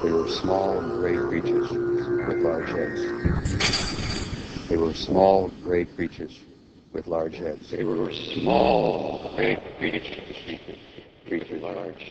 They were small gray creatures with large heads. They were small gray creatures with large heads. They were small gray creatures, large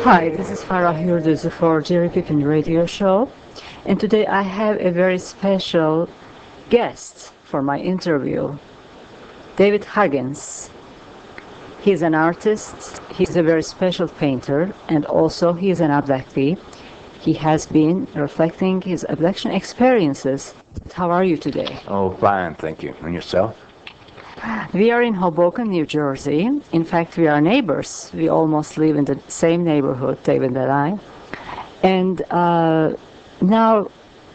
Hi, this is Farah Yurdozu for Jerry Pippin Radio Show, and today I have a very special guest for my interview, David Huggins. He's an artist, he's a very special painter, and also he's an abductee. He has been reflecting his abduction experiences. How are you today? Oh, fine, thank you. And yourself? We are in Hoboken, New Jersey. In fact, we are neighbors. We almost live in the same neighborhood, David and I. And now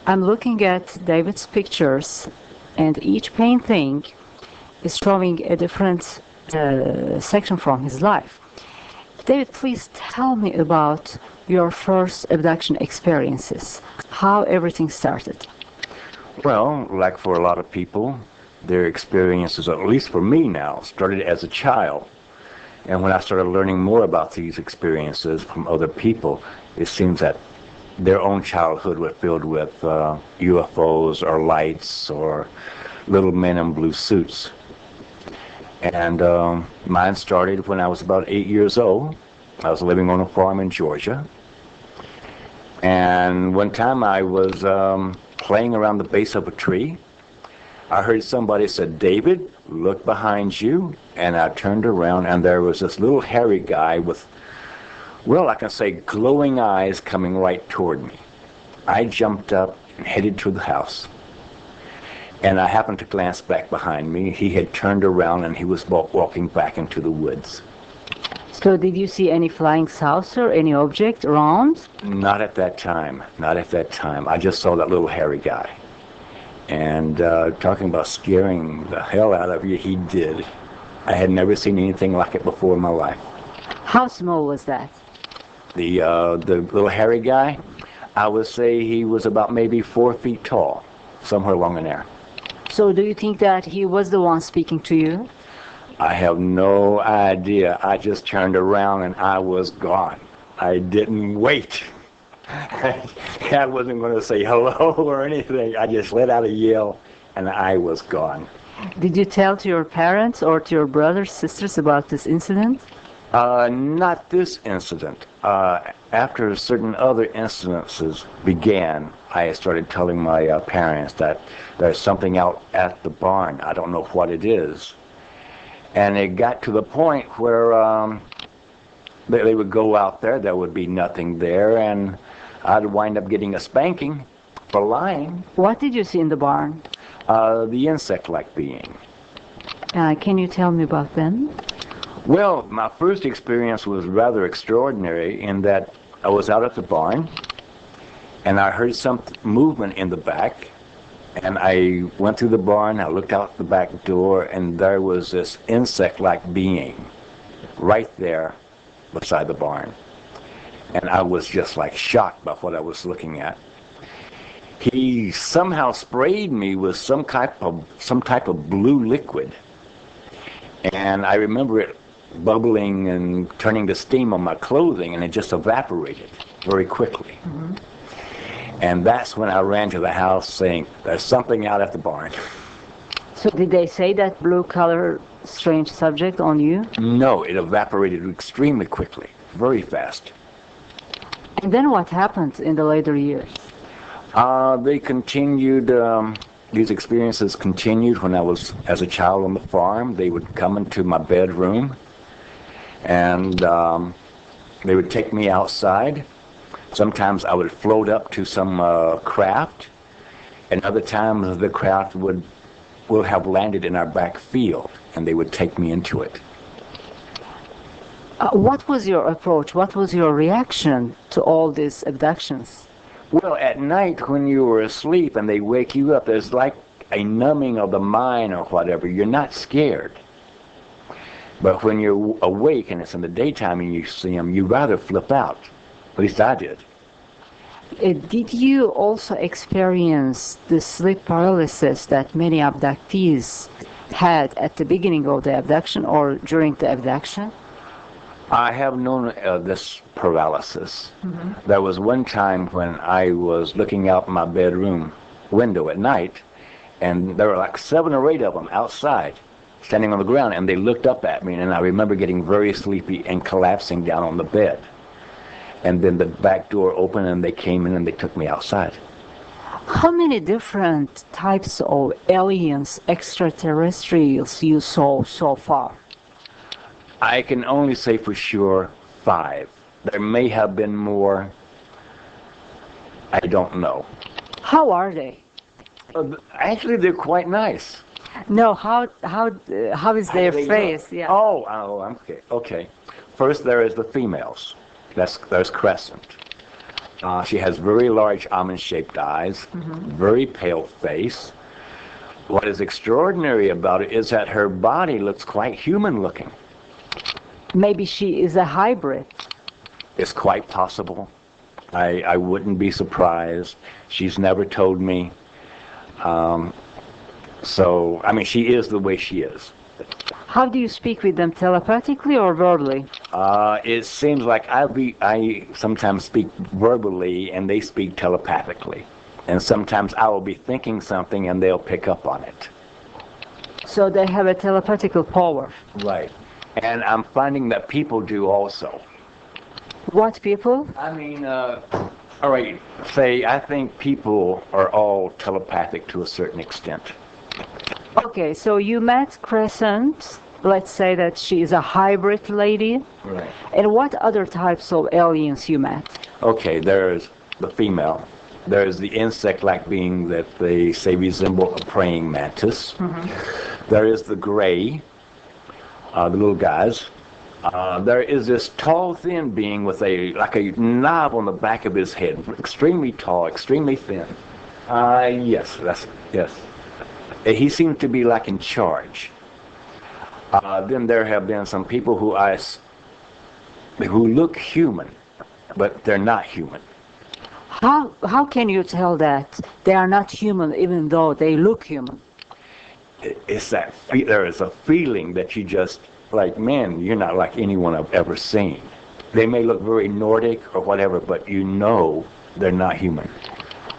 I'm looking at David's pictures, and each painting is showing a different section from his life. David, please tell me about your first abduction experiences, how everything started. Well, like for a lot of people, their experiences, at least for me now, started as a child. And when I started learning more about these experiences from other people, it seems that their own childhood was filled with UFOs or lights or little men in blue suits. And mine started when I was about 8 years old. I was living on a farm in Georgia. And one time I was playing around the base of a tree. I heard somebody said, "David, look behind you." And I turned around, and there was this little hairy guy with, well, I can say glowing eyes coming right toward me. I jumped up and headed to the house. And I happened to glance back behind me. He had turned around, and he was walking back into the woods. So did you see any flying saucer, any object around? Not at that time. Not at that time. I just saw that little hairy guy. And talking about scaring the hell out of you, he did. I had never seen anything like it before in my life. How small was that? The little hairy guy, I would say he was about maybe 4 feet tall, somewhere along in there. So do you think that he was the one speaking to you? I have no idea. I just turned around and I was gone. I didn't wait. I wasn't going to say hello or anything. I just let out a yell, and I was gone. Did you tell to your parents or to your brothers, sisters about this incident? Not this incident. After certain other incidences began, I started telling my parents that there's something out at the barn. I don't know what it is. And it got to the point where they would go out there would be nothing there, and I'd wind up getting a spanking for lying. What did you see in the barn? The insect-like being. Can you tell me about them? Well, my first experience was rather extraordinary in that I was out at the barn, and I heard some movement in the back, and I went through the barn, I looked out the back door, and there was this insect-like being right there beside the barn. And I was just like shocked by what I was looking at. He somehow sprayed me with some type of blue liquid. And I remember it bubbling and turning to steam on my clothing, and it just evaporated very quickly. Mm-hmm. And that's when I ran to the house saying, "There's something out at the barn." So did they say that blue color strange subject on you? No, it evaporated extremely quickly, very fast. And then what happened in the later years? They continued, these experiences continued when I was as a child on the farm. They would come into my bedroom, and they would take me outside. Sometimes I would float up to some craft, and other times the craft would have landed in our back field, and they would take me into it. What was your approach? What was your reaction to all these abductions? Well, at night when you were asleep and they wake you up, there's like a numbing of the mind or whatever. You're not scared. But when you're awake and it's in the daytime and you see them, you rather flip out. At least I did. Did you also experience the sleep paralysis that many abductees had at the beginning of the abduction or during the abduction? I have known this paralysis. There was one time when I was looking out my bedroom window at night, and there were like 7 or 8 of them outside, standing on the ground, and they looked up at me, and I remember getting very sleepy and collapsing down on the bed. And then the back door opened, and they came in and they took me outside. How many different types of aliens, extraterrestrials you saw so far? I can only say for sure 5. There may have been more. I don't know. How are they? Actually, they're quite nice. No, how is their face? Yeah. Oh, okay. First, there is the females. There's Crescent. She has very large almond-shaped eyes, very pale face. What is extraordinary about it is that her body looks quite human-looking. Maybe she is a hybrid. It's quite possible. I wouldn't be surprised. She's never told me. So, I mean, she is the way she is. How do you speak with them, telepathically or verbally? It seems like I sometimes speak verbally and they speak telepathically. And sometimes I will be thinking something and they'll pick up on it. So they have a telepathical power. Right. And I'm finding that people do also. What people? I mean, all right, I think people are all telepathic to a certain extent. Okay, so you met Crescent. Let's say that she is a hybrid lady. Right. And what other types of aliens you met? Okay, there's the female. There's the insect-like being that they say resemble a praying mantis. There is the gray, the little guys. There is this tall, thin being with like a knob on the back of his head, extremely tall, extremely thin. Yes. He seems to be like in charge. Then there have been some people who look human, but they're not human. How can you tell that they are not human even though they look human? It's that there is a feeling that you just like, man, you're not like anyone I've ever seen. They may look very Nordic or whatever, but you know they're not human.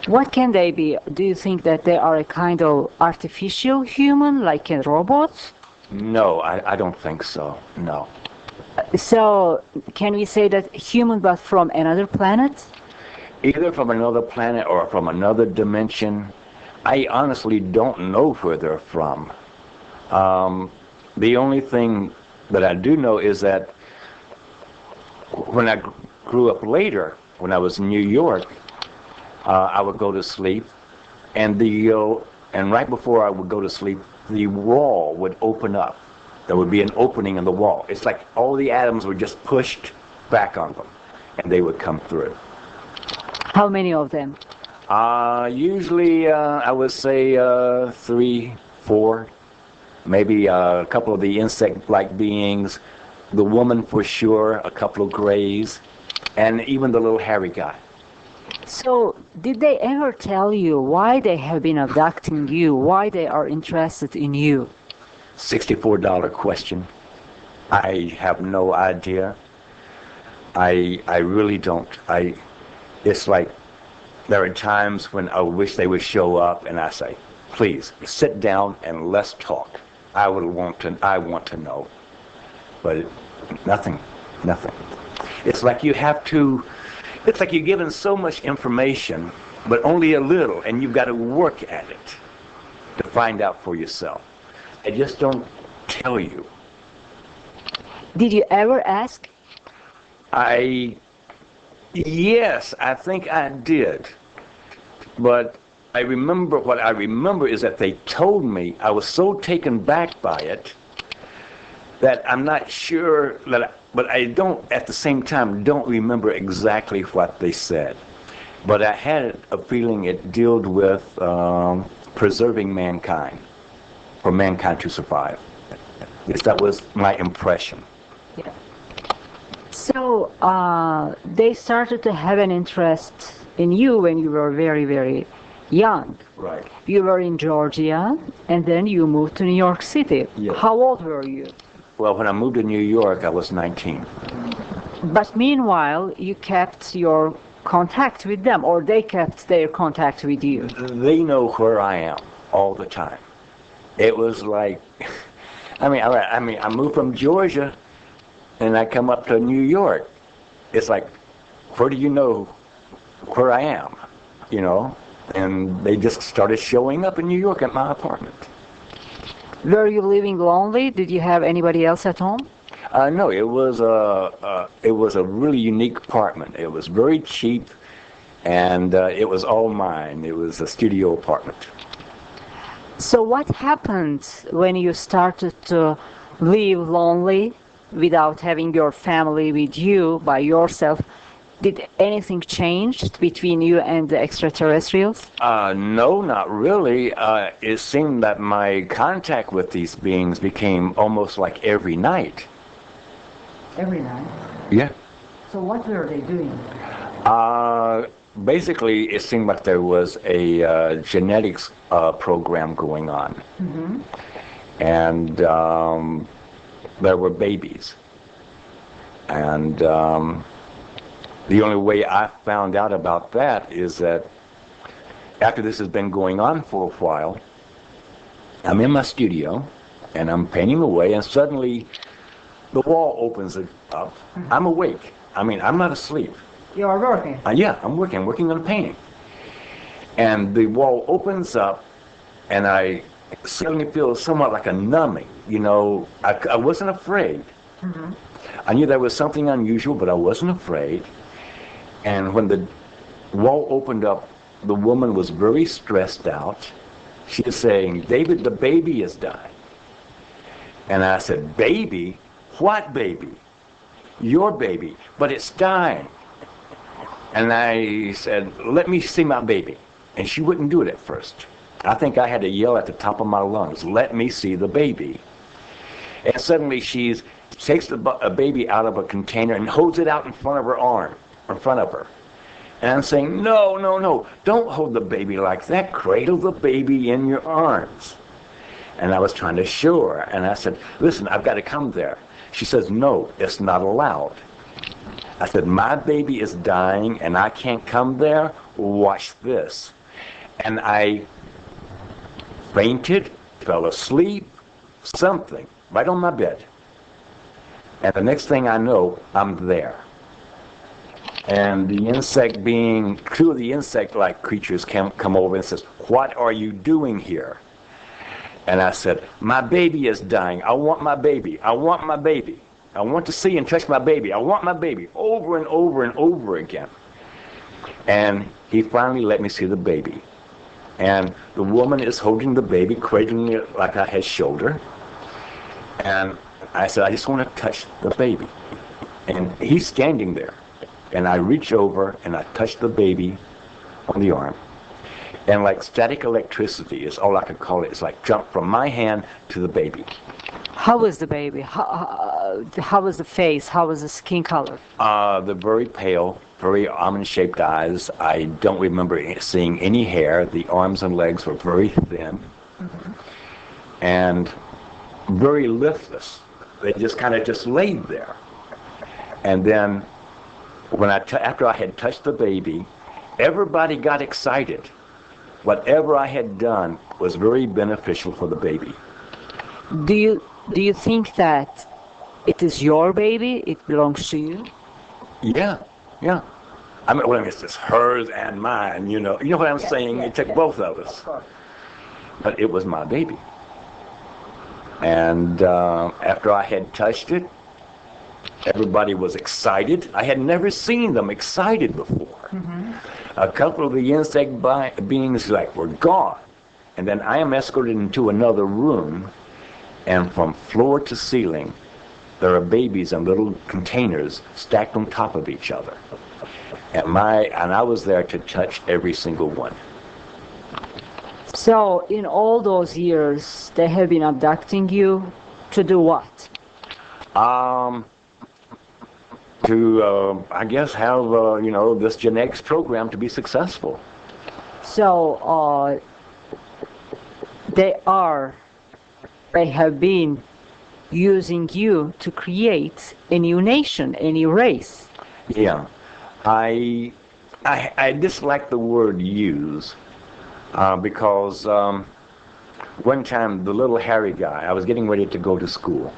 What can they be? Do you think that they are a kind of artificial human, like a robot? No, I don't think so. No. So, can we say that human but from another planet? Either from another planet or from another dimension. I honestly don't know where they're from. The only thing that I do know is that when I grew up later, when I was in New York, I would go to sleep, and right before I would go to sleep, the wall would open up. There would be an opening in the wall. It's like all the atoms were just pushed back on them, and they would come through. How many of them? Usually, I would say 3, 4, maybe a couple of the insect-like beings, the woman for sure, a couple of grays, and even the little hairy guy. So, did they ever tell you why they have been abducting you, why they are interested in you? $64 question. I have no idea. I really don't. It's like there are times when I wish they would show up and I say, please, sit down and let's talk. I want to know. But nothing. It's like it's like you're given so much information, but only a little, and you've got to work at it to find out for yourself. I just don't tell you. Did you ever ask? Yes, I think I did. But what I remember is that they told me, I was so taken back by it that I'm not sure but I don't, at the same time, don't remember exactly what they said. But I had a feeling it dealt with preserving mankind, for mankind to survive. Yes, that was my impression. Yeah. So they started to have an interest in you when you were very, very young. Right. You were in Georgia, and then you moved to New York City. Yes. How old were you? Well, when I moved to New York, I was 19. But meanwhile, you kept your contact with them, or they kept their contact with you. They know where I am all the time. It was like, I moved from Georgia, and I come up to New York. It's like, where do you know where I am? You know? And they just started showing up in New York at my apartment. Were you living lonely? Did you have anybody else at home? No, it was a really unique apartment. It was very cheap, and it was all mine. It was a studio apartment. So what happened when you started to live lonely without having your family with you by yourself? Did anything change between you and the extraterrestrials? No, not really. It seemed that my contact with these beings became almost like every night. Every night? Yeah. So what were they doing? Basically, it seemed like there was a genetics program going on. Mm-hmm. And there were babies. And the only way I found out about that is that after this has been going on for a while, I'm in my studio, and I'm painting away, and suddenly the wall opens up. Mm-hmm. I'm awake. I'm not asleep. You are working? Yeah, I'm working on a painting. And the wall opens up, and I suddenly feel somewhat like a numbing. You know, I wasn't afraid. Mm-hmm. I knew there was something unusual, but I wasn't afraid. And when the wall opened up, the woman was very stressed out. She was saying, "David, the baby is dying." And I said, "Baby? What baby?" "Your baby, but it's dying." And I said, "Let me see my baby." And she wouldn't do it at first. I think I had to yell at the top of my lungs, "Let me see the baby." And suddenly she takes a baby out of a container and holds it out in front of her arm, in front of her. And I'm saying, no, don't hold the baby like that. Cradle the baby in your arms. And I was trying to show her. And I said, "Listen, I've got to come there." She says, "No, it's not allowed." I said, "My baby is dying and I can't come there. Watch this." And I fainted, fell asleep, something, right on my bed. And the next thing I know, I'm there. And the insect being, two of the insect-like creatures come over and says, "What are you doing here?" And I said, "My baby is dying. I want my baby. I want my baby. I want to see and touch my baby. I want my baby," over and over and over again. And he finally let me see the baby. And the woman is holding the baby, cradling it like I had shoulder. And I said, "I just want to touch the baby." And he's standing there. And I reach over and I touch the baby on the arm. And like static electricity is all I could call it. It's like jump from my hand to the baby. How was the baby? How was the face? How was the skin color? They're very pale, very almond-shaped eyes. I don't remember seeing any hair. The arms and legs were very thin. Mm-hmm. And very listless. They just kind of just laid there. And then when after I had touched the baby, everybody got excited. Whatever I had done was very beneficial for the baby. Do you think that it is your baby? It belongs to you? Yeah. It's just hers and mine, you know. You know what I'm saying? It took both of us. But it was my baby. And after I had touched it, everybody was excited. I had never seen them excited before. Mm-hmm. A couple of the insect beings were gone. And then I am escorted into another room, and from floor to ceiling, there are babies in little containers stacked on top of each other. And I was there to touch every single one. So in all those years, they have been abducting you to do what? To I guess have this genetics program to be successful. So they have been using you to create a new nation, a new race. Yeah, I dislike the word use because one time the little hairy guy, I was getting ready to go to school,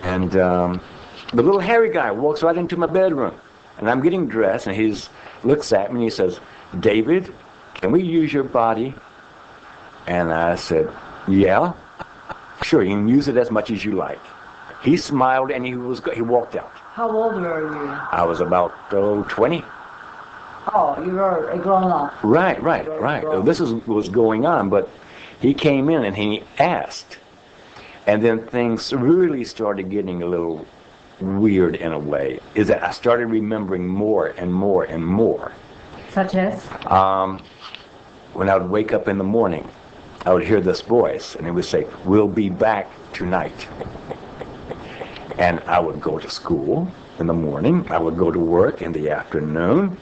and the little hairy guy walks right into my bedroom, and I'm getting dressed, and he looks at me and he says, "David, can we use your body?" And I said, "Yeah, sure, you can use it as much as you like." He smiled and he walked out. How old were you? I was about 20. Oh, you were a grown-up. Right. This was going on, but he came in and he asked, and then things really started getting a little weird in a way. Is that I started remembering more and more and more. Such as? When I would wake up in the morning, I would hear this voice, and it would say, "We'll be back tonight." And I would go to school in the morning. I would go to work in the afternoon.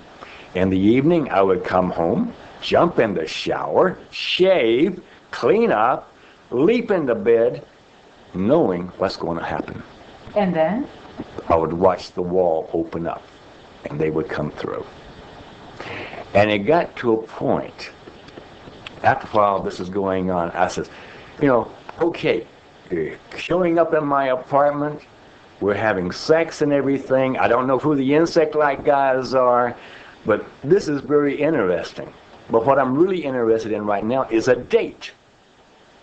In the evening, I would come home, jump in the shower, shave, clean up, leap into bed, knowing what's going to happen. And then? I would watch the wall open up, and they would come through. And it got to a point, after a while this is going on, I said, okay, you're showing up in my apartment, we're having sex and everything, I don't know who the insect-like guys are, but this is very interesting. But what I'm really interested in right now is a date.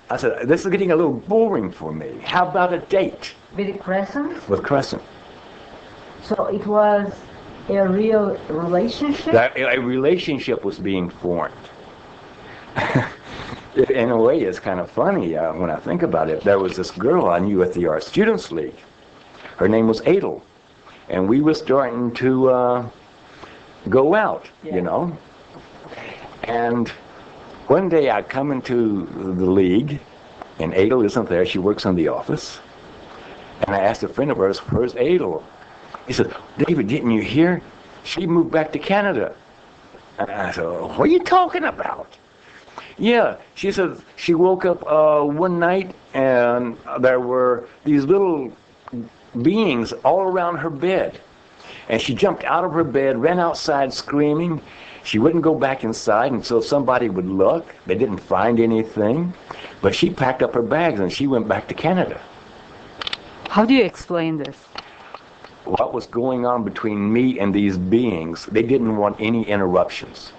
I said, this is getting a little boring for me. How about a date? With Crescent? With Crescent. So it was a real relationship? A relationship was being formed. In a way, it's kind of funny when I think about it. There was this girl I knew at the Art Students League. Her name was Adel. And we were starting to go out, And one day I come into the league, and Adel isn't there. She works in the office. And I asked a friend of hers, "Where's Adel?" He said, "David, didn't you hear? She moved back to Canada." And I said, "What are you talking about?" "Yeah," she said, she woke up one night and there were these little beings all around her bed. And she jumped out of her bed, ran outside screaming. She wouldn't go back inside until somebody would look. They didn't find anything. But she packed up her bags and she went back to Canada. How do you explain this? What was going on between me and these beings, they didn't want any interruptions.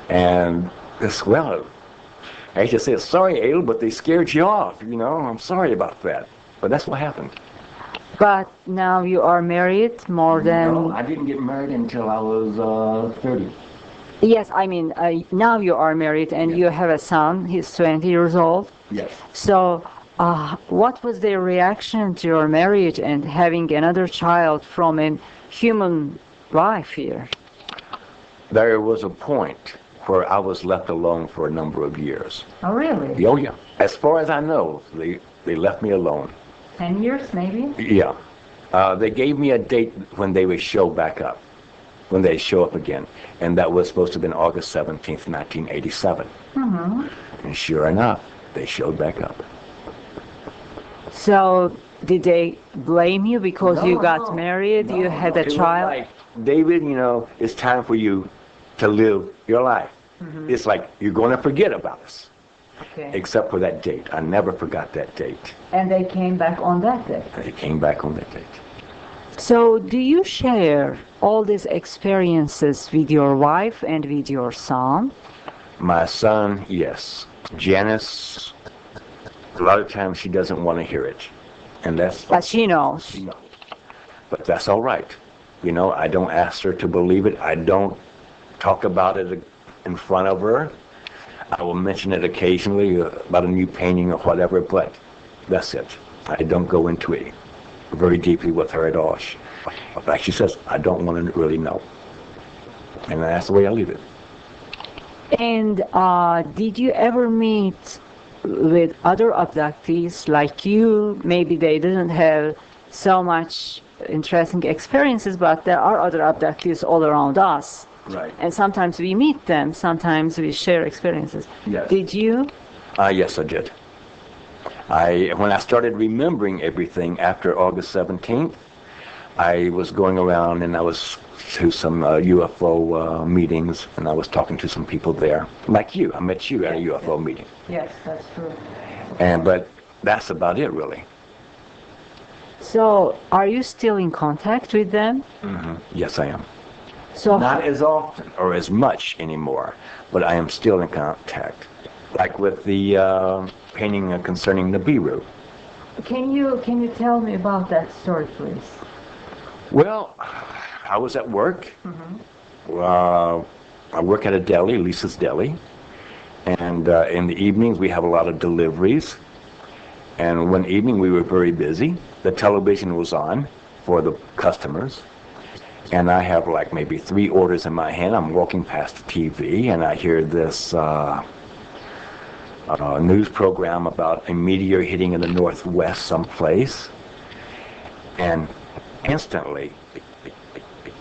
And I just said, "Sorry, Adel, but they scared you off, I'm sorry about that." But that's what happened. But now you are married more than... No, I didn't get married until I was 30. Yes, I mean, now you are married and you have a son. He's 20 years old. Yes. So what was their reaction to your marriage and having another child from a human life here? There was a point where I was left alone for a number of years. Oh, really? Oh, yeah. As far as I know, they left me alone. 10 years, maybe? Yeah. They gave me a date when they would show back up, when they show up again. And that was supposed to have been August 17th, 1987. Mm-hmm. And sure enough, they showed back up. So did they blame you because you got married, you had a child? Like, David, it's time for you to live your life. Mm-hmm. It's like you're going to forget about us. Okay. Except for that date. I never forgot that date. And they came back on that day? They came back on that date. So do you share all these experiences with your wife and with your son? My son, yes. Janice, a lot of times she doesn't want to hear it. And that's... But she knows. She knows. But that's all right. I don't ask her to believe it. I don't talk about it in front of her. I will mention it occasionally about a new painting or whatever, but that's it. I don't go into it very deeply with her at all. In fact, she says, I don't want to really know. And that's the way I leave it. And did you ever meet with other abductees like you? Maybe they didn't have so much interesting experiences, but there are other abductees all around us. Right. And sometimes we meet them, sometimes we share experiences. Yes. Did you? Yes, I did. When I started remembering everything after August 17th, I was going around and I was to some UFO meetings, and I was talking to some people there, like you. I met you at a UFO meeting. Yes, that's true. But that's about it, really. So, are you still in contact with them? Mm-hmm. Yes, I am. So not as often or as much anymore, but I am still in contact. Like with the painting concerning the Biru. Can you tell me about that story, please? Well, I was at work. I work at a deli, Lisa's Deli, and in the evenings we have a lot of deliveries. And one evening we were very busy. The television was on for the customers. And I have like maybe 3 orders in my hand. I'm walking past the TV and I hear this news program about a meteor hitting in the northwest someplace. And instantly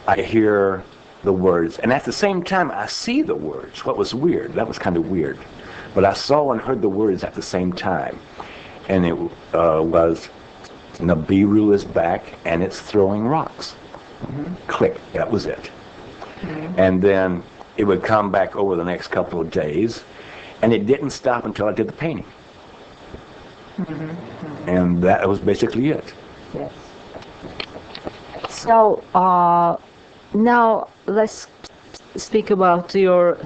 I hear the words. And at the same time I see the words. What was weird, that was kind of weird. But I saw and heard the words at the same time. And it was, Nibiru is back and it's throwing rocks. Click, that was it. And then it would come back over the next couple of days, and it didn't stop until I did the painting. And that was basically it. Yes. So now let's speak about your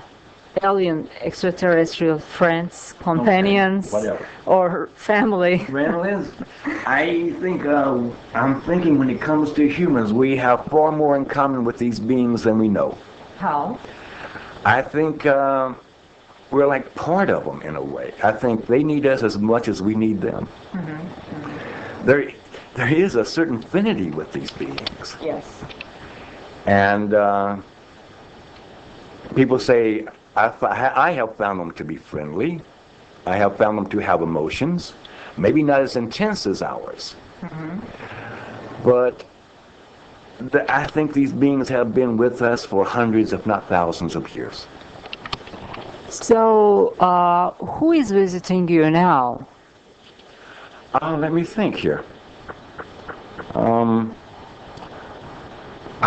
alien extraterrestrial friends, companions, whatever. Or family. Liz, I think I'm thinking when it comes to humans, we have far more in common with these beings than we know. How? I think we're like part of them in a way. I think they need us as much as we need them. There is a certain affinity with these beings. Yes. And people say, I have found them to be friendly. I have found them to have emotions, maybe not as intense as ours. But I think these beings have been with us for hundreds, if not thousands of years. So, who is visiting you now? Let me think here. I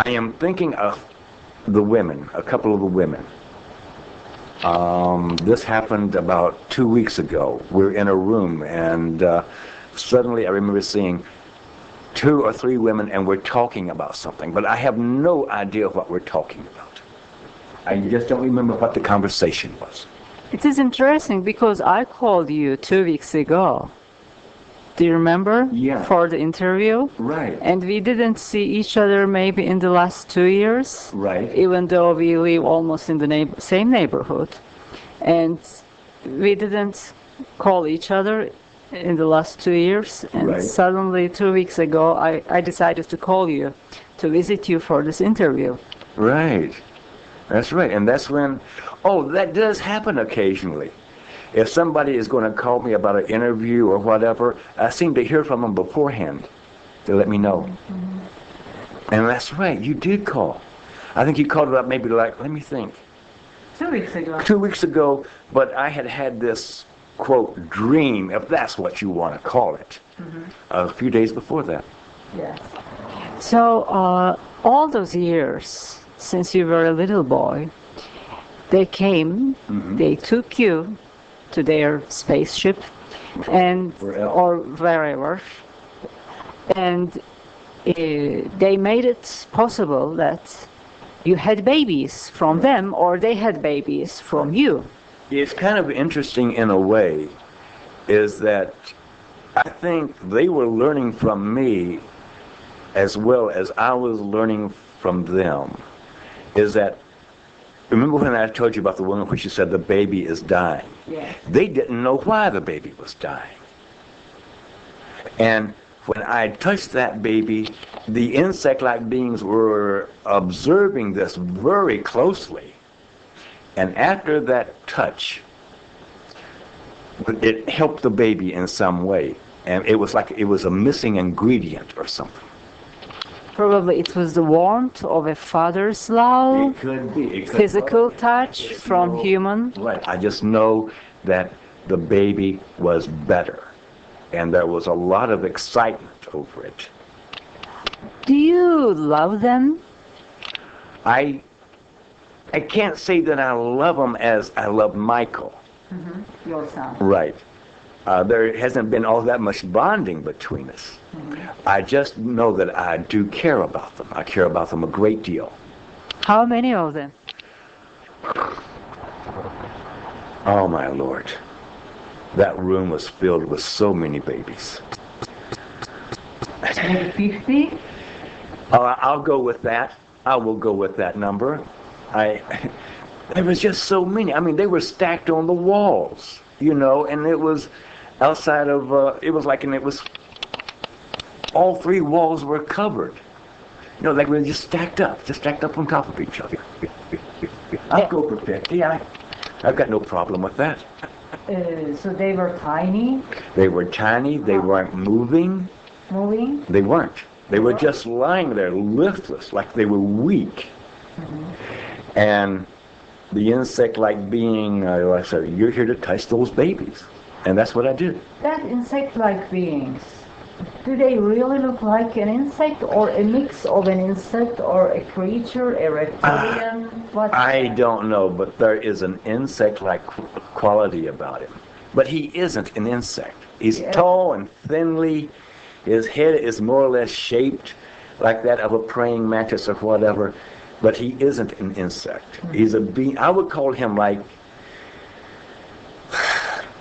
am thinking of the women, a couple of the women. This happened about 2 weeks ago. We're in a room, and suddenly I remember seeing 2 or 3 women, and we're talking about something, but I have no idea what we're talking about. I just don't remember what the conversation was. It is interesting because I called you 2 weeks ago. Do you remember? Yeah. For the interview? Right. And we didn't see each other maybe in the last 2 years. Right. Even though we live almost in the same neighborhood. And we didn't call each other in the last 2 years. And Right. suddenly 2 weeks ago, I decided to call you to visit you for this interview. Right. That's right. And that's when, that does happen occasionally. If somebody is going to call me about an interview or whatever, I seem to hear from them beforehand to let me know. And that's right, you did call. I think you called about maybe let me think. 2 weeks ago. 2 weeks ago, but I had this, quote, dream, if that's what you want to call it, a few days before that. Yes. So, all those years since you were a little boy, they came, they took you to their spaceship and or wherever, and they made it possible that you had babies from them or they had babies from you. It's kind of interesting in a way, is that I think they were learning from me as well as I was learning from them. Is that, remember when I told you about the woman when she said the baby is dying? Yes. They didn't know why the baby was dying. And when I touched that baby, the insect-like beings were observing this very closely. And after that touch, it helped the baby in some way. And it was like it was a missing ingredient or something. Probably it was the warmth of a father's love, It could be. physical touch from human. Right. I just know that the baby was better. And there was a lot of excitement over it. Do you love them? I can't say that I love them as I love Michael. Your son. Right. There hasn't been all that much bonding between us. I just know that I do care about them. I care about them a great deal. How many of them? Oh, my Lord. That room was filled with so many babies. Maybe 50? I'll go with that. I will go with that number. There was just so many. I mean, they were stacked on the walls, you know, and it was outside of, it was like, and it was, all three walls were covered. You know, like we were just stacked up on top of each other. I'll go for 50. I've got no problem with that. So they were tiny? They were tiny. They weren't moving. Moving? They weren't. They were just lying there, listless, like they were weak. And the insect-like being, I said, you're here to touch those babies. And that's what I did. That insect-like beings, do they really look like an insect or a mix of an insect or a creature, a reptilian? What? I don't know, but there is an insect-like quality about him. But he isn't an insect. He's tall and thinly. His head is more or less shaped like that of a praying mantis or whatever. But he isn't an insect. He's a being. I would call him like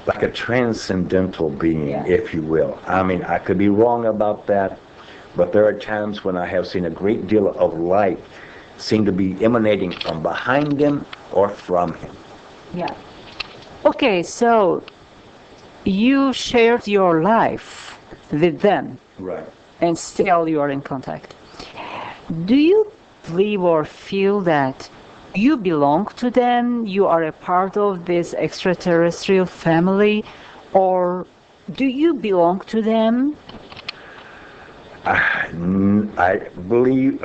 a transcendental being, if you will. I mean, I could be wrong about that, but there are times when I have seen a great deal of light seem to be emanating from behind him or from him. Yeah. Okay, so you shared your life with them. Right. And still you are in contact. Do you believe or feel that you belong to them, you are a part of this extraterrestrial family, or do you belong to them? I believe,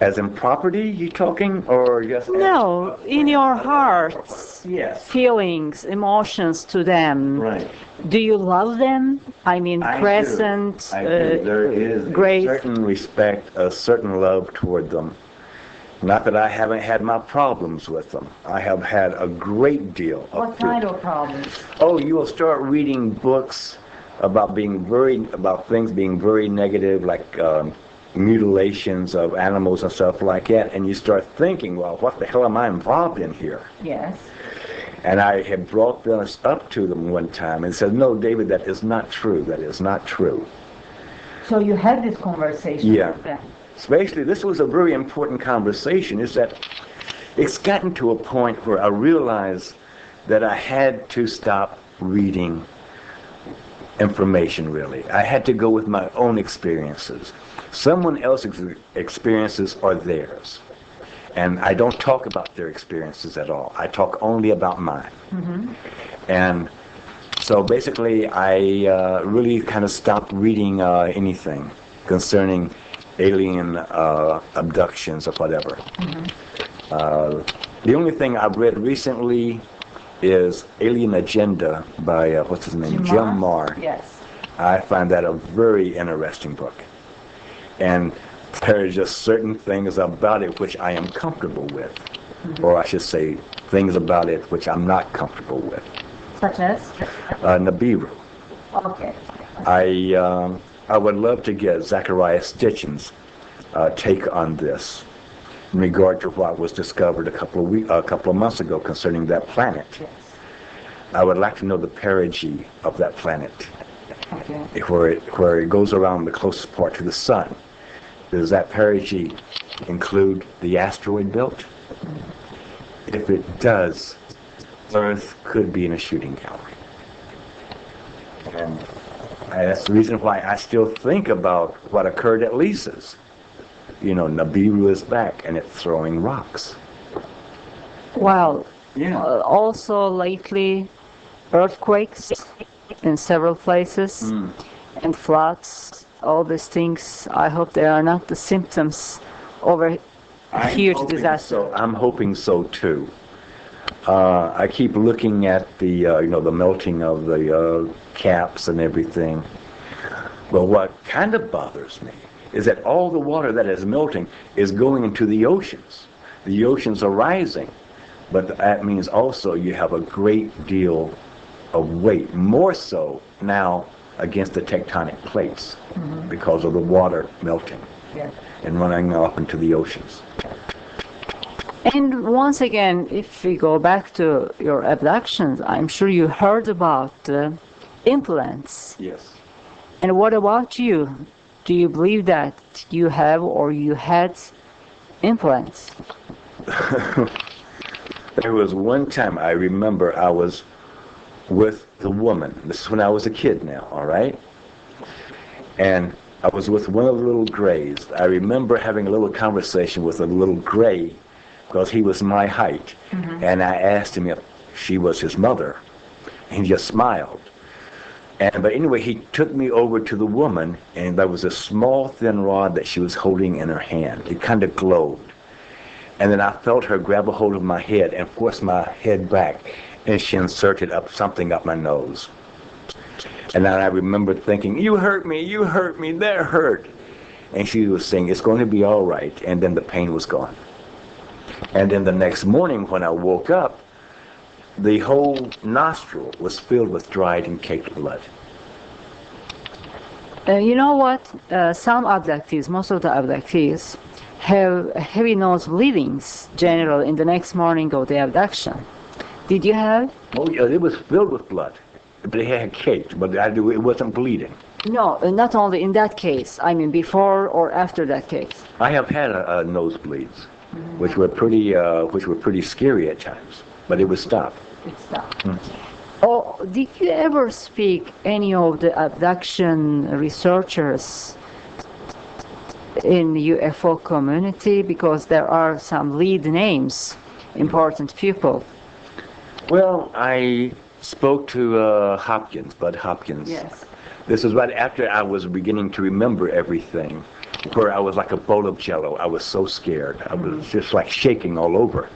as in property, you talking, or just... No, in your hearts, yes. Feelings, emotions to them. Right. Do you love them? I mean, present, I do. There is great... a certain respect, a certain love toward them. Not that I haven't had my problems with them. I have had a great deal of... What kind of problems? Oh, you will start reading books about things being very negative, like mutilations of animals and stuff like that, and you start thinking, well, what the hell am I involved in here? Yes. And I had brought this up to them one time and said, no, David, that is not true. That is not true. So you had this conversation with them? Especially, this was a very important conversation, is that it's gotten to a point where I realized that I had to stop reading information, really. I had to go with my own experiences. Someone else's experiences are theirs. And I don't talk about their experiences at all. I talk only about mine. And so basically, I really kind of stopped reading anything concerning alien abductions or whatever. The only thing I've read recently is Alien Agenda by, what's his name? Jim Marr. Yes. I find that a very interesting book. And there are just certain things about it which I am comfortable with. Or I should say, things about it which I'm not comfortable with. Such as? Nibiru. Okay. I would love to get Zachariah Stitchin's take on this in regard to what was discovered a couple of months ago concerning that planet. Yes. I would like to know the perigee of that planet, Okay. where it goes around the closest part to the sun. Does that perigee include the asteroid belt? If it does, Earth could be in a shooting gallery. And That's the reason why I still think about what occurred at Lisa's. You know, Nibiru is back and it's throwing rocks. Well, Yeah. also lately, earthquakes in several places and floods. All these things. I hope they are not the symptoms of a huge disaster. So. I'm hoping so too. I keep looking at the the melting of the caps and everything. But what kind of bothers me is that all the water that is melting is going into the oceans. The oceans are rising, but that means also you have a great deal of weight, more so now against the tectonic plates because of the water melting and running off into the oceans. And once again, if we go back to your abductions, I'm sure you heard about implants. Yes. And what about you? Do you believe that you have or you had implants? There was one time I remember I was with the woman. This is when I was a kid now, all right? And I was with one of the little grays. I remember having a little conversation with a little gray because he was my height. And I asked him if she was his mother. And he just smiled. But anyway, he took me over to the woman, and there was a small, thin rod that she was holding in her hand. It kind of glowed. And then I felt her grab a hold of my head and force my head back, and she inserted something up my nose. And then I remember thinking, you hurt me, that hurt. And she was saying, it's going to be all right. And then the pain was gone. And then the next morning when I woke up, the whole nostril was filled with dried and caked blood. You know what? Some abductees, most of the abductees, have heavy nose bleedings generally in the next morning of the abduction. Did you have? Oh, yeah, it was filled with blood. But it had caked, but it wasn't bleeding. No, not only in that case. I mean, before or after that case. I have had nosebleeds, which were pretty scary at times, but it would stop. It stopped. Oh, did you ever speak any of the abduction researchers in the UFO community? Because there are some lead names, important people. Well, I spoke to Bud Hopkins. Yes. This is right after I was beginning to remember everything, where I was like a bowl of jello. I was so scared. I was just like shaking all over.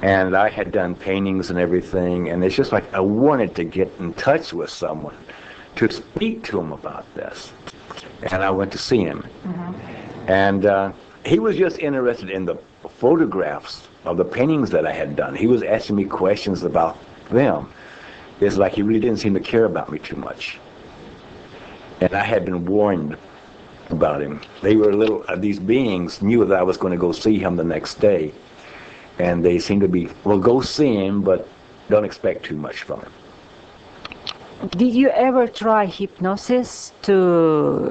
And I had done paintings and everything, and it's just like I wanted to get in touch with someone to speak to him about this. And I went to see him. And he was just interested in the photographs of the paintings that I had done. He was asking me questions about them. It's like he really didn't seem to care about me too much. And I had been warned about him. They were these beings knew that I was going to go see him the next day. And they seemed to be, well, go see him, but don't expect too much from him. Did you ever try hypnosis to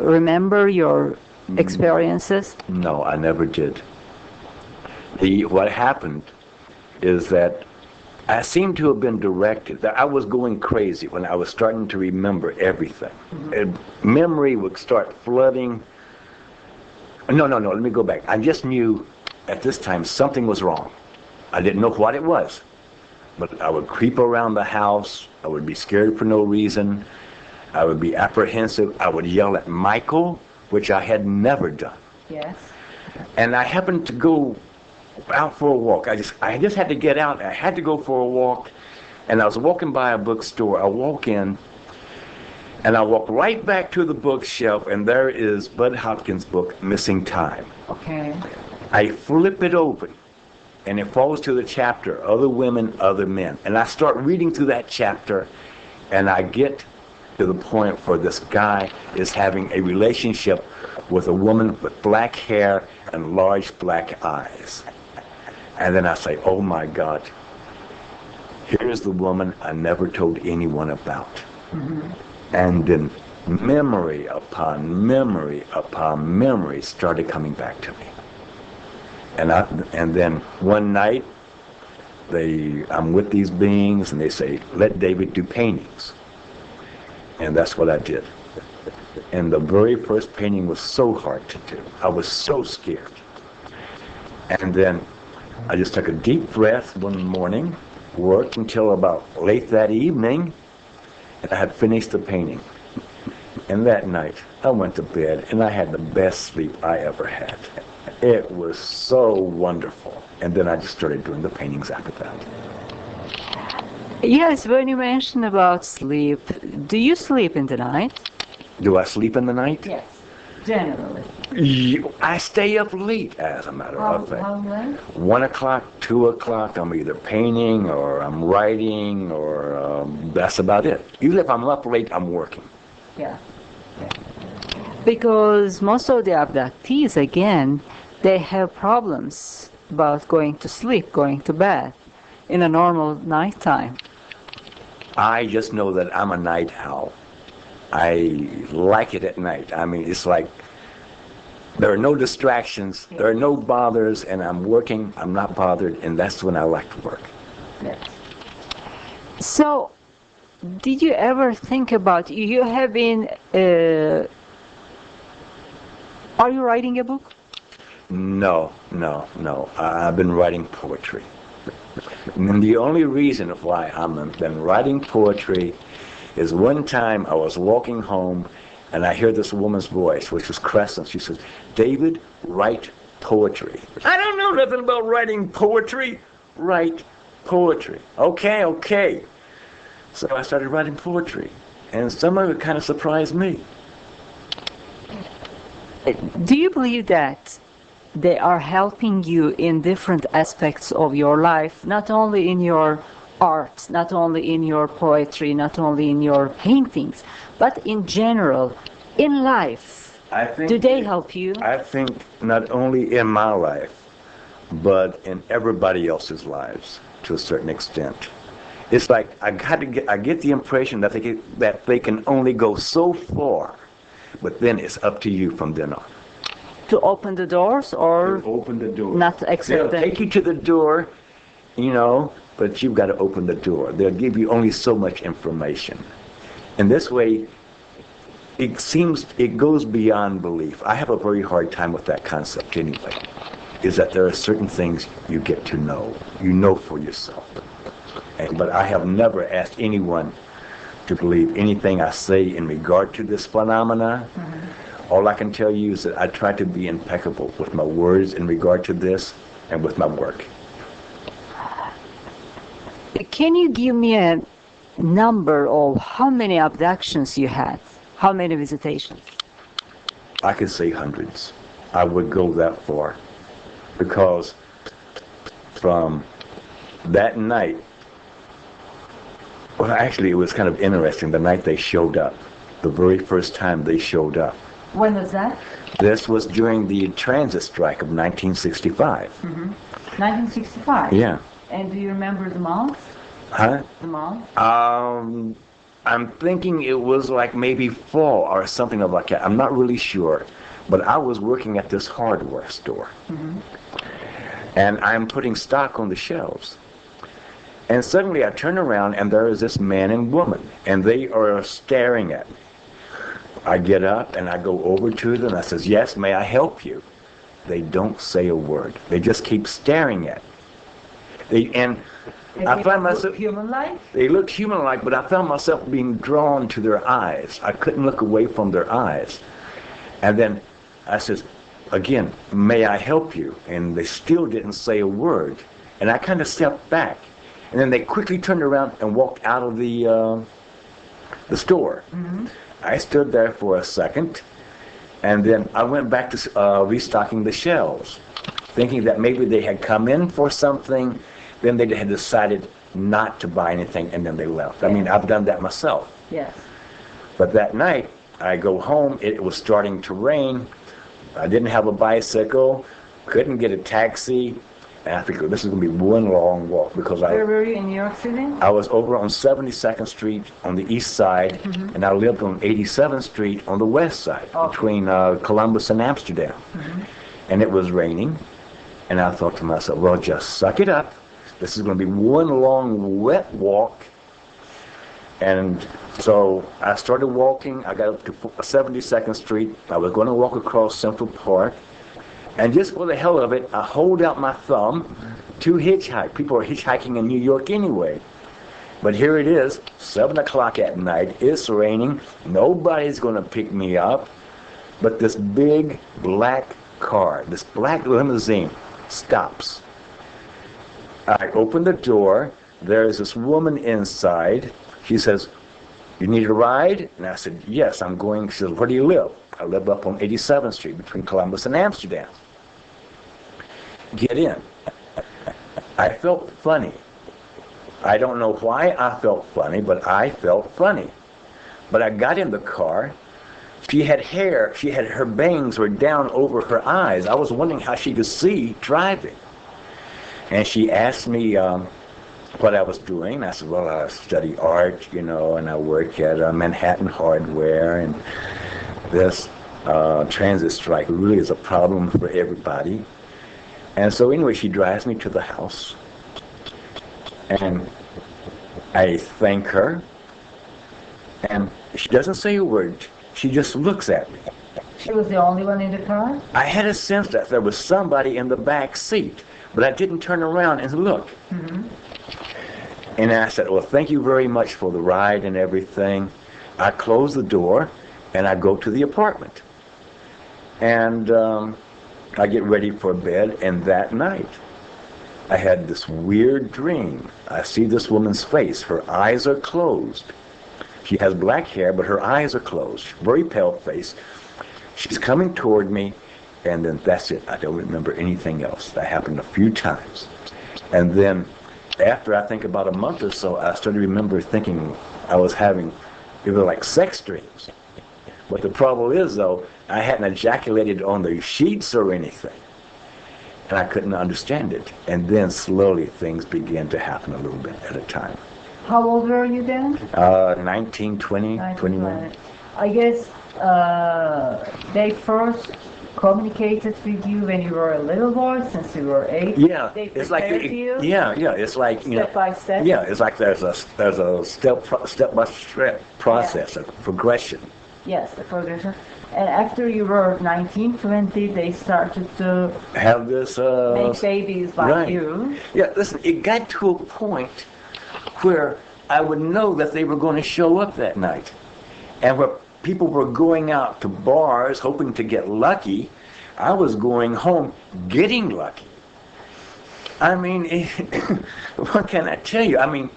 remember your experiences? No, I never did. What happened is that I seemed to have been directed, that I was going crazy when I was starting to remember everything. And memory would start flooding. No, let me go back. I just knew at this time something was wrong. I didn't know what it was. But I would creep around the house. I would be scared for no reason. I would be apprehensive. I would yell at Michael, which I had never done. Yes. And I happened to go out for a walk. I just had to get out. I had to go for a walk. And I was walking by a bookstore. I walk in, and I walk right back to the bookshelf, and there is Bud Hopkins' book, Missing Time. Okay. I flip it open, and it falls to the chapter, Other Women, Other Men. And I start reading through that chapter, and I get to the point where this guy is having a relationship with a woman with black hair and large black eyes. And then I say, oh my God, here's the woman I never told anyone about. And then memory upon memory upon memory started coming back to me. And then one night, I'm with these beings, and they say, let David do paintings. And that's what I did. And the very first painting was so hard to do. I was so scared. And then I just took a deep breath one morning, worked until about late that evening, and I had finished the painting. And that night, I went to bed, and I had the best sleep I ever had. It was so wonderful. And then I just started doing the paintings after that. Yes, when you mentioned about sleep, do you sleep in the night? Do I sleep in the night? Yes, generally. I stay up late, as a matter of fact. How late? 1 o'clock, 2 o'clock, I'm either painting or I'm writing or that's about it. Usually if I'm up late, I'm working. Yeah. Because most of the abductees, again, they have problems about going to sleep, going to bed in a normal nighttime. I just know that I'm a night owl. I like it at night. I mean, it's like there are no distractions, there are no bothers, and I'm working, I'm not bothered, and that's when I like to work. Yes. So, did you ever think about, you have been, are you writing a book? No. I've been writing poetry. And the only reason why I've been writing poetry is one time I was walking home and I hear this woman's voice, which was Crescent. She says, "David, write poetry." I don't know nothing about writing poetry. Write poetry. Okay. So I started writing poetry. And some of it kind of surprised me. Do you believe that they are helping you in different aspects of your life, not only in your art, not only in your poetry, not only in your paintings, but in general, in life? Do they help you? I think not only in my life, but in everybody else's lives to a certain extent. It's like I get the impression that they can only go so far, but then it's up to you from then on. To open the doors or open the door. Not accept They'll take you to the door, but you've got to open the door. They'll give you only so much information. And this way, it goes beyond belief. I have a very hard time with that concept anyway, is that there are certain things you get to know. You know for yourself. But I have never asked anyone to believe anything I say in regard to this phenomena. Mm-hmm. All I can tell you is that I try to be impeccable with my words in regard to this and with my work. Can you give me a number of how many abductions you had? How many visitations? I could say hundreds. I would go that far. Because from that night, well, actually, it was kind of interesting. The night they showed up, the very first time they showed up. When was that? This was during the transit strike of 1965. Mm-hmm. 1965? Yeah. And do you remember the month? Huh? The month? I'm thinking it was like maybe fall or something like that. I'm not really sure. But I was working at this hardware store. Mm-hmm. And I'm putting stock on the shelves. And suddenly I turn around and there is this man and woman, and they are staring at me. I get up and I go over to them and I says, "Yes, may I help you?" They don't say a word. They just keep staring at me. I find myself human-like? They looked human-like, but I found myself being drawn to their eyes. I couldn't look away from their eyes. And then I says, again, "May I help you?" And they still didn't say a word. And I kind of stepped back. And then they quickly turned around and walked out of the store. Mm-hmm. I stood there for a second, and then I went back to restocking the shelves, thinking that maybe they had come in for something, then they had decided not to buy anything, and then they left. I mean, I've done that myself. Yes. But that night, I go home, it was starting to rain, I didn't have a bicycle, couldn't get a taxi, and I figured this is going to be one long walk because Where were you in New York City? I was over on 72nd Street on the east side, mm-hmm. and I lived on 87th Street on the west side, between Columbus and Amsterdam. Mm-hmm. And it was raining, and I thought to myself, well, just suck it up. This is going to be one long wet walk. And So I started walking. I got up to 72nd Street. I was going to walk across Central Park. And just for the hell of it, I hold out my thumb to hitchhike. People are hitchhiking in New York anyway. But here it is, 7 o'clock at night. It's raining. Nobody's going to pick me up. But this big black car, this black limousine, stops. I open the door. There's this woman inside. She says, "You need a ride?" And I said, "Yes, I'm going." She says, "Where do you live?" I live up on 87th Street between Columbus and Amsterdam. Get in. I felt funny. I don't know why I felt funny, but I felt funny. But I got in the car. She had hair. Her bangs were down over her eyes. I was wondering how she could see driving. And she asked me what I was doing. I said, "Well, I study art, and I work at Manhattan Hardware, and this transit strike really is a problem for everybody." And so anyway, she drives me to the house. And I thank her. And she doesn't say a word. She just looks at me. She was the only one in the car? I had a sense that there was somebody in the back seat, but I didn't turn around and look. Mm-hmm. And I said, "Well, thank you very much for the ride and everything." I close the door and I go to the apartment. And I get ready for bed, and that night I had this weird dream. I see this woman's face. Her eyes are closed. She has black hair, but her eyes are closed. Very pale face. She's coming toward me, and then that's it. I don't remember anything else. That happened a few times. And then after, I think about a month or so, I started to remember thinking I was having, it was like sex dreams. But the problem is, though, I hadn't ejaculated on the sheets or anything. And I couldn't understand it. And then slowly things began to happen a little bit at a time. How old were you then? 19, 20, 21. I guess they first communicated with you when you were a little boy, since you were 8. Yeah, they it's like you. Yeah, it's like step by step. Yeah, it's like there's a step by step process, a progression. Yes, the progression. And after you were 19, 20, they started to have this make babies like right. you. Yeah, listen, it got to a point where I would know that they were going to show up that night, and where people were going out to bars hoping to get lucky, I was going home getting lucky. I mean, what can I tell you? I mean,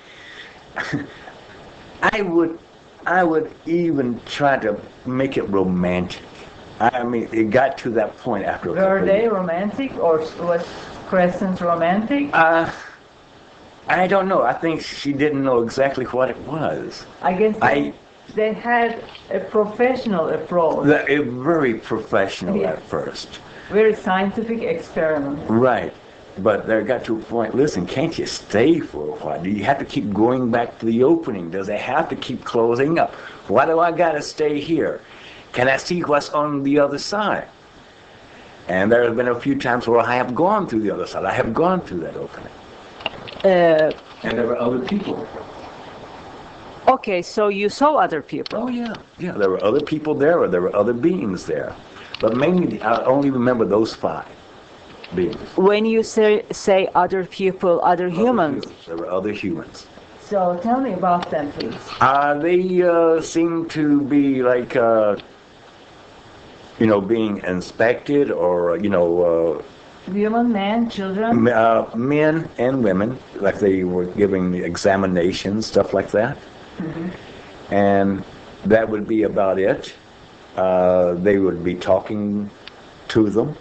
I would even try to make it romantic. I mean, it got to that point after a couple Were they years. romantic, or was Crescent romantic? I don't know. I think she didn't know exactly what it was. I guess they had a professional approach. Very professional Yes. at first. Very scientific experiment. Right. But there got to a point, listen, can't you stay for a while? Do you have to keep going back to the opening? Does it have to keep closing up? Why do I got to stay here? Can I see what's on the other side? And there have been a few times where I have gone through the other side. I have gone through that opening. And there were other people. Okay, so you saw other people. Oh, yeah. Yeah, there were other people there, or there were other beings there. But mainly, I only remember those 5 beings. When you say other people, other humans. There were other humans. So tell me about them, please. They seem to be like, being inspected, or, Women, men, children? men and women, like they were giving the examinations, stuff like that. Mm-hmm. And that would be about it. They would be talking to them.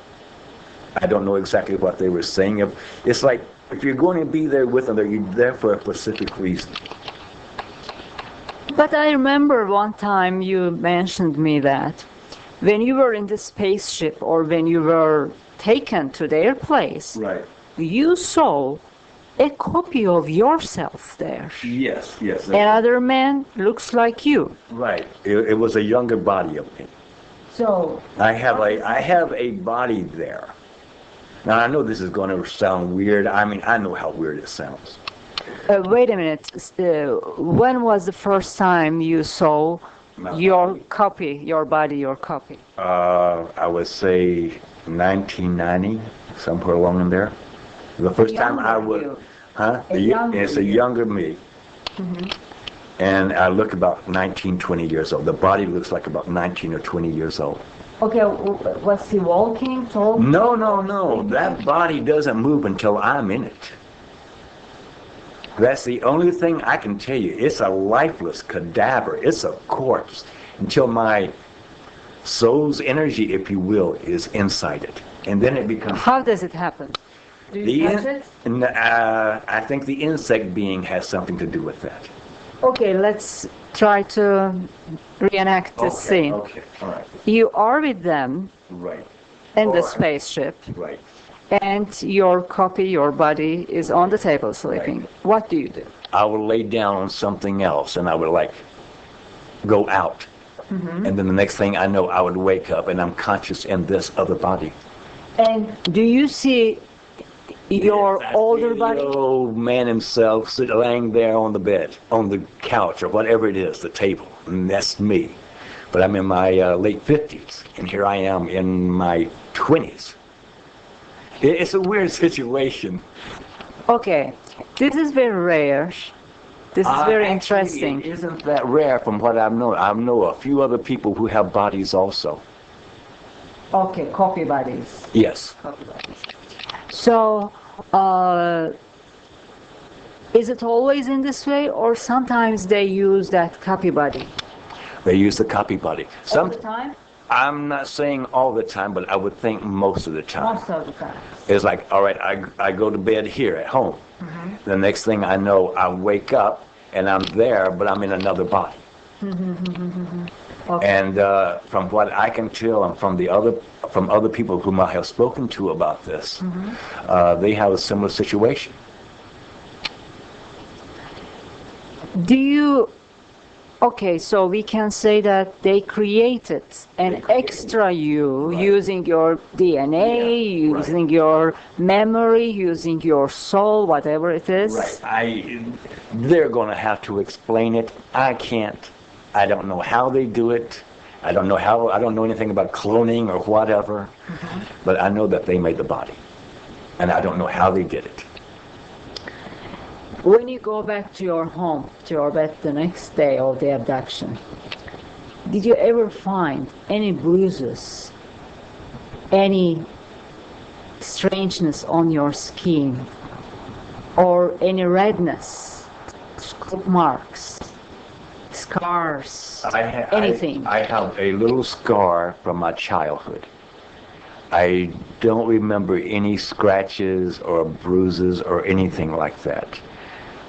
I don't know exactly what they were saying. It's like, if you're going to be there with them, you're there for a specific reason. But I remember one time you mentioned me that when you were in the spaceship, or when you were taken to their place, Right. you saw a copy of yourself there. Yes. Another man looks like you. Right. It was a younger body of me. So I have a body there. Now, I know this is going to sound weird. I mean, I know how weird it sounds. Wait a minute. When was the first time you saw your copy, your body, your copy? I would say 1990, somewhere along in there. The first time I would, it's a younger me. And I look about 19, 20 years old. The body looks like about 19 or 20 years old. Okay, was he walking, talking? No. That body doesn't move until I'm in it. That's the only thing I can tell you. It's a lifeless cadaver. It's a corpse until my soul's energy, if you will, is inside it. And then it becomes... How does it happen? Do you touch it? I think the insect being has something to do with that. Okay, let's try to reenact the scene. Okay, all right. You are with them Right. in the spaceship, Right. and your copy, your body, is on the table sleeping. Right. What do you do? I would lay down on something else, and I would go out. And then the next thing I know, I would wake up, and I'm conscious in this other body. And do you see your older body? The old man himself laying there on the bed, on the couch, or whatever it is, the table. And that's me. But I'm in my late 50s, and here I am in my 20s. It's a weird situation. Okay, this is very rare. This is very interesting. It isn't that rare from what I know. I know a few other people who have bodies also. Okay, copy bodies. Yes. Copy bodies. So, is it always in this way, or sometimes they use that copy body? They use the copy body. All the time? I'm not saying all the time, but I would think most of the time. Most of the time. It's like, all right, I go to bed here at home. The next thing I know, I wake up and I'm there, but I'm in another body. Okay. And from what I can tell, and from other people whom I have spoken to about this, they have a similar situation. Do you... Okay, so we can say that they created an extra you using your DNA, using your memory, using your soul, whatever it is. Right. They're going to have to explain it. I can't. I don't know how they do it. I don't know anything about cloning or whatever. But I know that they made the body. And I don't know how they did it. When you go back to your home, to your bed the next day of the abduction, did you ever find any bruises, any strangeness on your skin, or any redness, scalp marks, scars, anything? I have a little scar from my childhood. I don't remember any scratches or bruises or anything like that.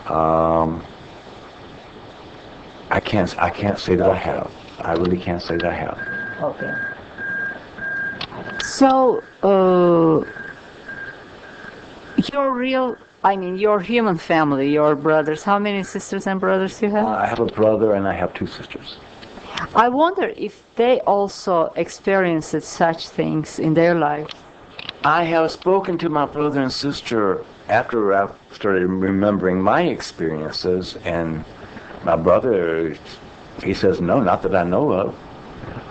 I can't say that I have. I really can't say that I have. Okay. So, your human family, your brothers, how many sisters and brothers you have? I have a brother and I have 2 sisters. I wonder if they also experienced such things in their life. I have spoken to my brother and sister after I started remembering my experiences, and my brother, he says, no, not that I know of.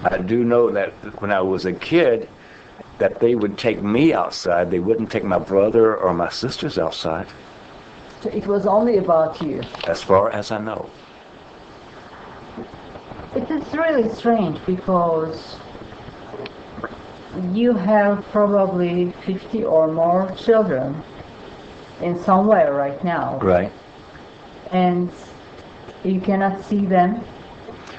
I do know that when I was a kid, that they would take me outside. They wouldn't take my brother or my sisters outside. So it was only about you. As far as I know. It is really strange because you have probably 50 or more children in somewhere right now. Right. And you cannot see them?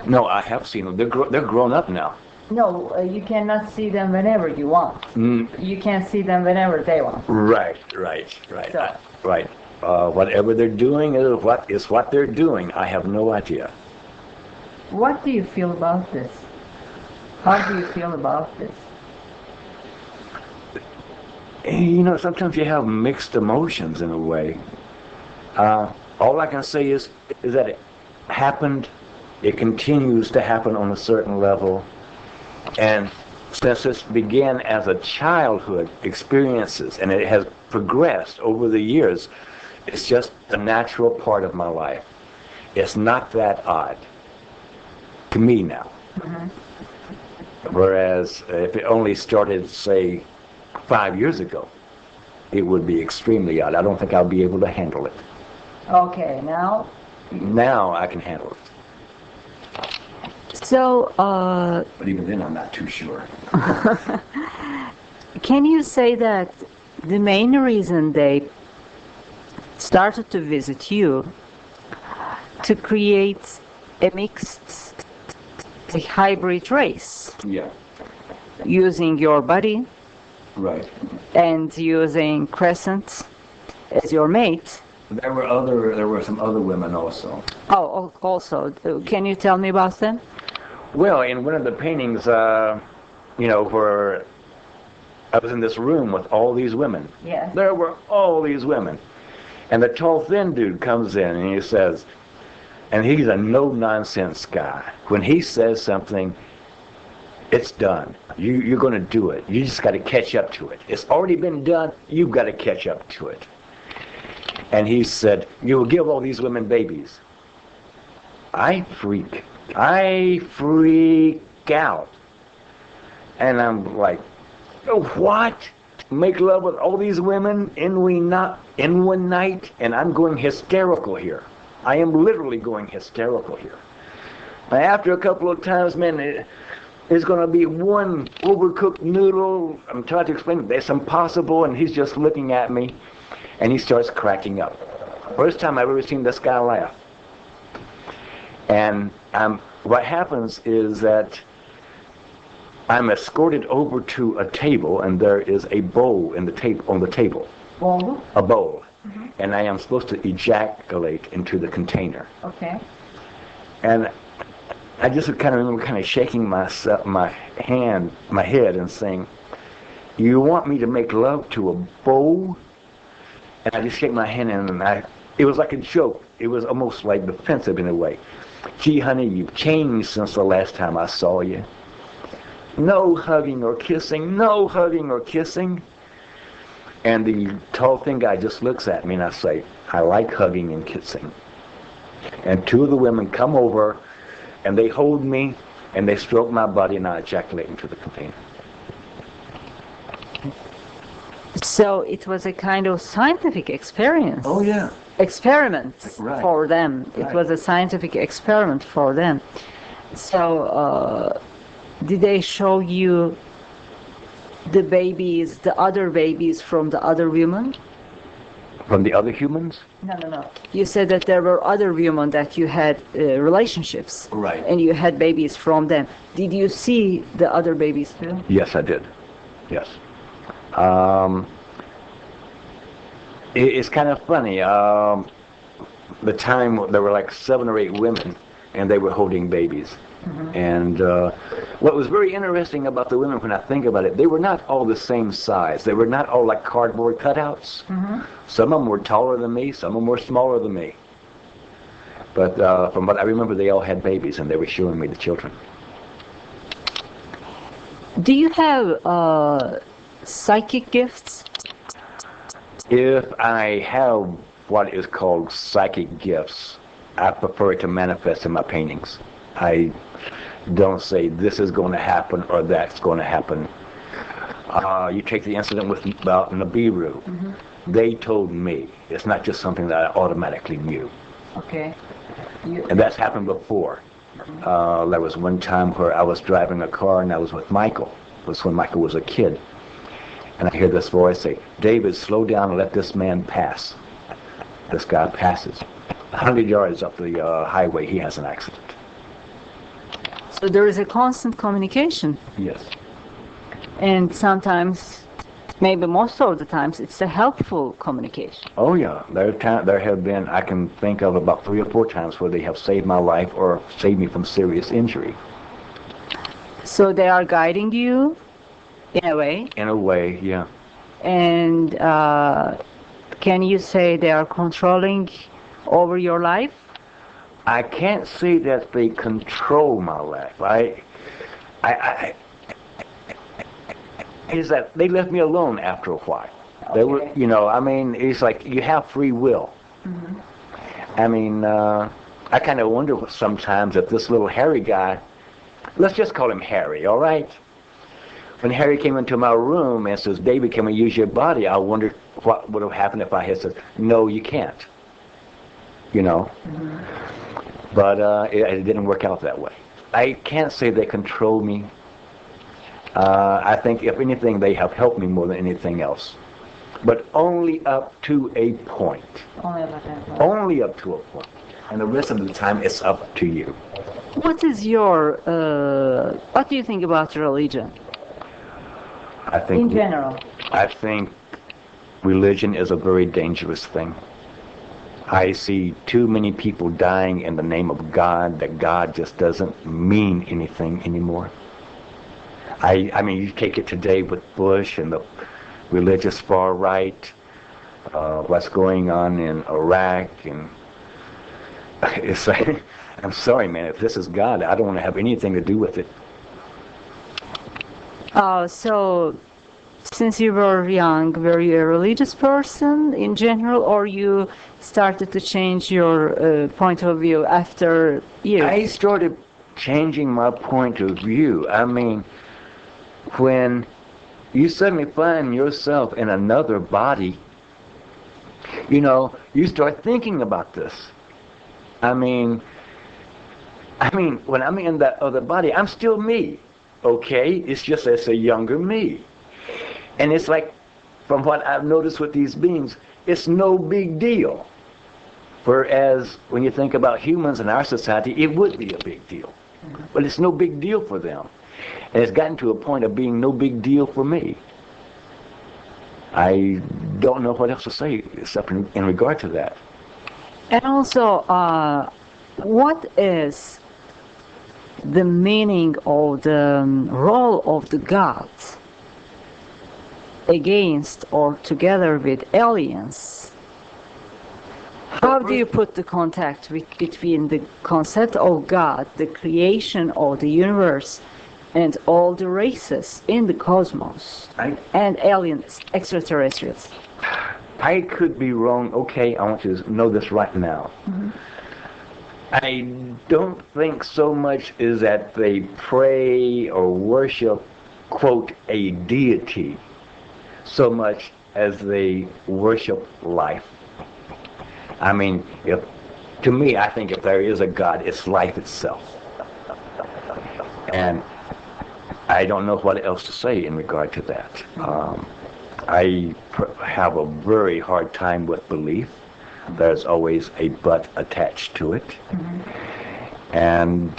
No, I have seen them. They're grown up now. No, you cannot see them whenever you want. You can see them whenever they want. Right. So. Right. Whatever they're doing is what they're doing. I have no idea. What do you feel about this? How do you feel about this? Sometimes you have mixed emotions in a way. All I can say is that it happened. It continues to happen on a certain level. And since it began as a childhood experiences and it has progressed over the years, It's just a natural part of my life. It's not that odd to me now. Whereas if it only started, say, 5 years ago, it would be extremely odd. I don't think I'll be able to handle it. Okay, now? Now I can handle it. So, But even then, I'm not too sure. can you say that the main reason they started to visit you to create a mixed, a hybrid race Yeah. using your body Right. and using Crescent as your mate? There were some other women also. Oh, also, can you tell me about them? Well, in one of the paintings, where I was in this room with all these women. Yeah. There were all these women. And the tall, thin dude comes in and he says, and he's a no-nonsense guy. When he says something, it's done. You're going to do it. You just got to catch up to it. It's already been done. You've got to catch up to it. And he said, you will give all these women babies. I freak out. And I'm like, oh, what? Make love with all these women in one night? And I'm going hysterical here. I am literally going hysterical here. After a couple of times, man, there's going to be one overcooked noodle. I'm trying to explain it. It's impossible. And he's just looking at me. And he starts cracking up. First time I've ever seen this guy laugh. And what happens is that I'm escorted over to a table, and there is a bowl on the table. Bowl? A bowl. Mm-hmm. And I am supposed to ejaculate into the container. Okay. And I just remember shaking my head and saying, you want me to make love to a bowl? And I just shake my hand and it was like a joke. It was almost like defensive in a way. Gee, honey, you've changed since the last time I saw you. No hugging or kissing, no hugging or kissing. And the tall, thin guy just looks at me and I say, I like hugging and kissing. And two of the women come over and they hold me and they stroke my body and I ejaculate into the container. So it was a kind of scientific experience. Oh, yeah. Experiment Right. for them. It Right. was a scientific experiment for them. So did they show you the other babies from the other women? From the other humans? No. You said that there were other women that you had relationships. Right. And you had babies from them. Did you see the other babies too? Yes, I did. Yes. It's kind of funny. The time there were like 7 or 8 women, and they were holding babies. Mm-hmm. And what was very interesting about the women, when I think about it, they were not all the same size. They were not all like cardboard cutouts. Mm-hmm. Some of them were taller than me. Some of them were smaller than me. But from what I remember, they all had babies, and they were showing me the children. Do you have psychic gifts? If I have what is called psychic gifts, I prefer to manifest in my paintings. I don't say this is going to happen or that's going to happen. You take the incident about Nibiru. Mm-hmm. They told me. It's not just something that I automatically knew. Okay. And that's happened before. Mm-hmm. There was one time where I was driving a car and I was with Michael. It was when Michael was a kid. And I hear this voice say, David, slow down and let this man pass. This guy passes. 100 yards up the highway, he has an accident. So there is a constant communication. Yes. And sometimes, maybe most of the times, it's a helpful communication. Oh, yeah. There have been, I can think of about 3 or 4 times where they have saved my life or saved me from serious injury. So they are guiding you, in a way? In a way, yeah. And can you say they are controlling over your life? I can't say that they control my life. Is that they left me alone after a while. They were, you know, I mean, it's like you have free will. I mean, I kind of wonder sometimes if this little Harry guy, let's just call him Harry, all right? When Harry came into my room and says, David, can we use your body? I wondered what would have happened if I had said, no, you can't. You know? But it didn't work out that way. I can't say they control me. I think, if anything, they have helped me more than anything else. But only up to a point. Only up to a point. And the rest of the time, it's up to you. What is your, what do you think about religion? I think, in general? I think religion is a very dangerous thing. I see too many people dying in the name of God, that God just doesn't mean anything anymore. I mean, you take it today with Bush and the religious far right, what's going on in Iraq, and it's like, I'm sorry, man, if this is God, I don't want to have anything to do with it. So, since you were young, were you a religious person in general, or you started to change your point of view after years? I started changing my point of view. I mean, when you suddenly find yourself in another body, you know, you start thinking about this. I mean, when I'm in that other body, I'm still me, okay? It's just as a younger me. And it's like, from what I've noticed with these beings, it's no big deal. Whereas when you think about humans in our society, it would be a big deal. But it's no big deal for them. And it's gotten to a point of being no big deal for me. I don't know what else to say except in regard to that. And also, what is the meaning of the role of the gods against or together with aliens? How do you put the contact between the concept of God, the creation of the universe, and all the races in the cosmos, and aliens, extraterrestrials? I could be wrong. Okay, I want you to know this right now. I don't think so much is that they pray or worship, quote, a deity, so much as they worship life. I mean, to me, I think if there is a God, it's life itself. And I don't know what else to say in regard to that. I have a very hard time with belief. There's always a but attached to it. And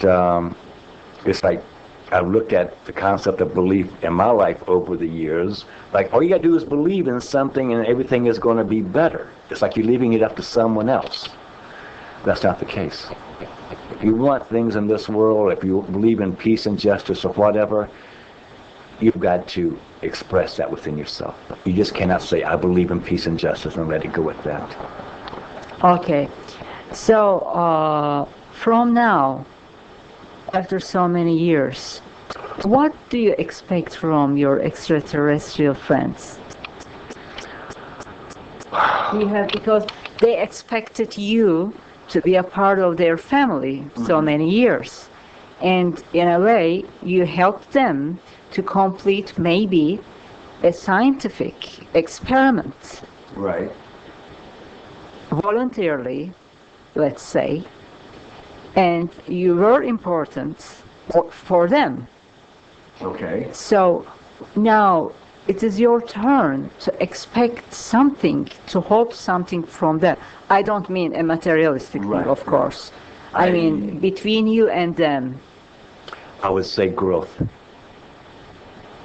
it's like, I've looked at the concept of belief in my life over the years. Like, all you got to do is believe in something and everything is going to be better. It's like you're leaving it up to someone else. That's not the case. If you want things in this world, if you believe in peace and justice or whatever, you've got to express that within yourself. You just cannot say, I believe in peace and justice, and let it go at that. Okay. So, from now, after so many years, what do you expect from your extraterrestrial friends? Because they expected you to be a part of their family so many years. And in a way, you helped them to complete maybe a scientific experiment. Right. Voluntarily, let's say. And you were important for them. Okay. So now it is your turn to expect something, to hope something from them. I don't mean a materialistic thing, of course. I mean between you and them. I would say growth.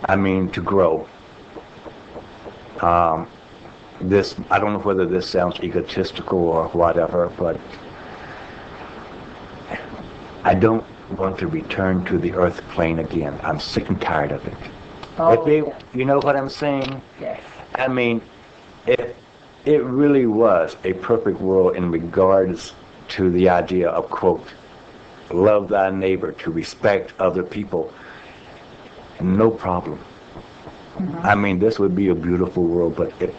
I mean to grow. I don't know whether this sounds egotistical or whatever, but I don't want to return to the earth plane again. I'm sick and tired of it. You know what I'm saying? Yes. I mean, it really was a perfect world in regards to the idea of, quote, love thy neighbor, to respect other people. No problem. I mean, this would be a beautiful world, but if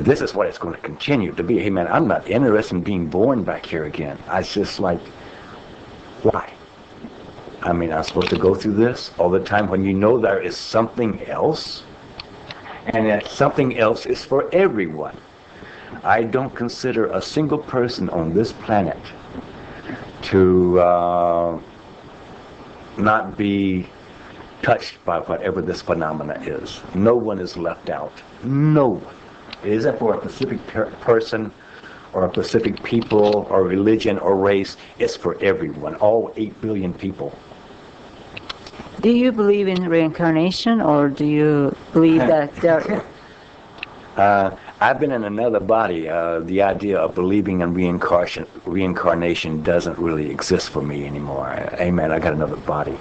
this is what it's going to continue to be, hey man, I'm not interested in being born back here again. I just like, why? I mean, I'm supposed to go through this all the time when you know there is something else, and that something else is for everyone. I don't consider a single person on this planet to not be touched by whatever this phenomena is. No one is left out. No one. It isn't for a specific person or a specific people or religion or race. It's for everyone, all 8 billion people. Do you believe in reincarnation, or do you believe that there... I've been in another body. The idea of believing in reincarnation doesn't really exist for me anymore. Amen. I got another body.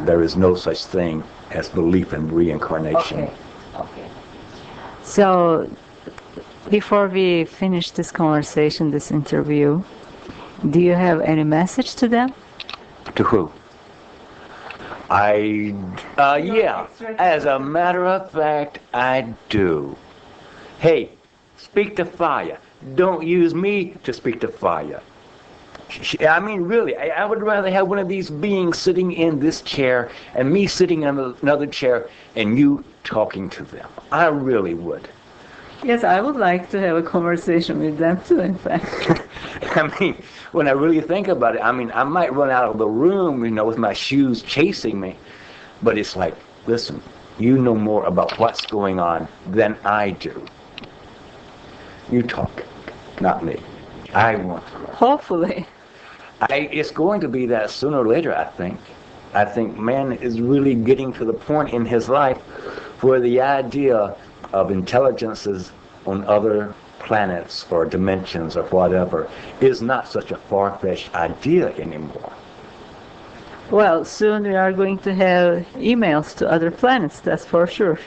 There is no such thing as belief in reincarnation. Okay. So, before we finish this conversation, this interview, do you have any message to them? To who? Yeah. As a matter of fact, I do. Hey, speak to fire. Don't use me to speak to fire. I mean, really, I would rather have one of these beings sitting in this chair and me sitting in another chair and you talking to them. I really would. Yes, I would like to have a conversation with them too, in fact. I mean, when I really think about it, I mean, I might run out of the room, with my shoes chasing me. But it's like, listen, you know more about what's going on than I do. You talk, not me. I want to. Hopefully. It's going to be that sooner or later, I think. I think man is really getting to the point in his life where the idea of intelligences on other planets or dimensions or whatever is not such a far-fetched idea anymore. Well, soon we are going to have emails to other planets, that's for sure.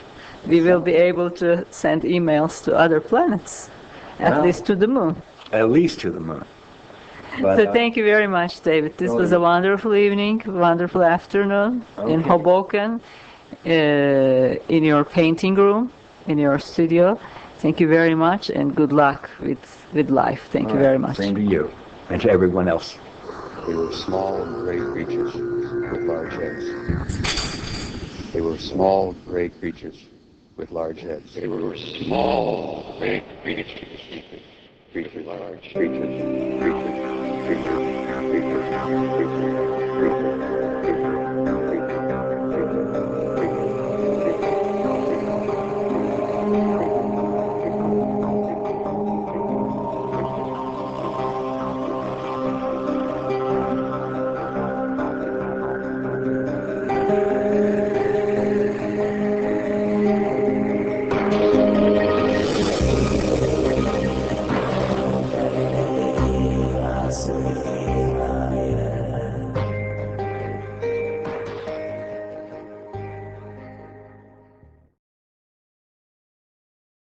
We will be able to send emails to other planets, at least to the moon. At least to the moon. But, so thank you very much, David. This was a wonderful evening, wonderful afternoon in Hoboken, in your painting room, in your studio. Thank you very much, and good luck with life. Thank you very much. Same to you, and to everyone else. They were small, gray creatures with large heads. They were small, gray creatures with large heads. They were small, gray creatures. Creatures, large creatures, creatures, creatures, creatures, creatures, creatures.